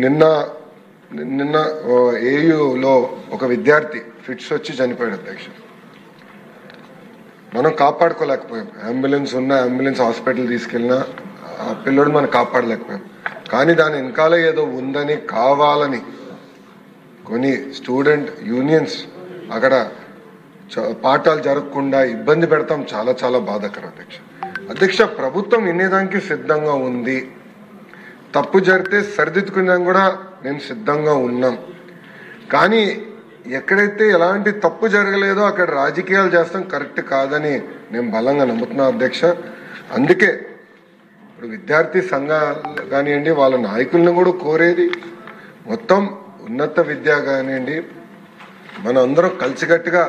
నిన్న నిన్న ఏయులో ఒక విద్యార్థి ఫిట్స్ వచ్చి చనిపోయాడు అధ్యక్ష. మనం కాపాడుకోలేకపోయాం. అంబులెన్స్ ఉన్న అంబులెన్స్ హాస్పిటల్ తీసుకెళ్ళినా ఆ పిల్లడు మనం కాపాడలేకపోయాం. కానీ దాని వెనకాల ఏదో ఉందని కావాలని కొన్ని స్టూడెంట్ యూనియన్స్ అక్కడ పాఠాలు జరగకుండా ఇబ్బంది పెడతాం. చాలా చాలా బాధాకరం అధ్యక్ష. ప్రభుత్వం వినేదానికి సిద్ధంగా ఉంది. తప్పు జరిగితే సరిదిద్దుకునేదానికి కూడా మేము సిద్ధంగా ఉన్నాం. కానీ ఎక్కడైతే ఎలాంటి తప్పు జరగలేదో అక్కడ రాజకీయాలు చేస్తాం కరెక్ట్ కాదని నేను బలంగా నమ్ముతున్నా అధ్యక్ష. అందుకే ఇప్పుడు విద్యార్థి సంఘాలు కానివ్వండి, వాళ్ళ నాయకులను కూడా కోరేది మొత్తం ఉన్నత విద్య కానివ్వండి, మనం అందరం కలిసికట్టుగా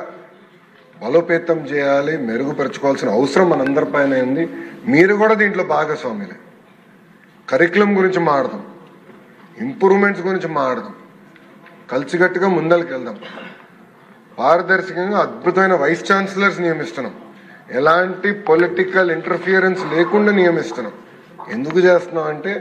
బలోపేతం చేయాలి, మెరుగుపరచుకోవాల్సిన అవసరం మనందరి పైన ఉంది. మీరు కూడా దీంట్లో భాగస్వాములే. కరికులం గురించి మాట్లాడదాం, ఇంప్రూవ్మెంట్స్ గురించి మాట్లాడదాం, కలిసికట్టుగా ముందరికి వెళ్దాం. పారదర్శకంగా అద్భుతమైన వైస్ ఛాన్సలర్స్ నియమిస్తున్నాం. ఎలాంటి పొలిటికల్ ఇంటర్ఫియరెన్స్ లేకుండా నియమిస్తున్నాం. ఎందుకు చేస్తున్నాం అంటే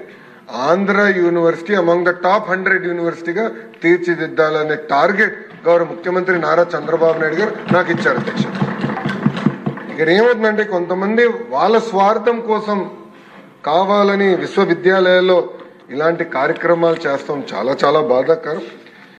Andhra university among the top 100 యూనివర్సిటీగా తీర్చిదిద్దాలనే టార్గెట్ గౌరవ ముఖ్యమంత్రి నారా చంద్రబాబు నాయుడు గారు నాకు ఇచ్చారు అధ్యక్ష. ఇక్కడ ఏమవుతుందంటే కొంతమంది వాళ్ళ స్వార్థం కోసం కావాలని విశ్వవిద్యాలయాల్లో ఇలాంటి కార్యక్రమాలు చేస్తాం. చాలా చాలా బాధాకరం.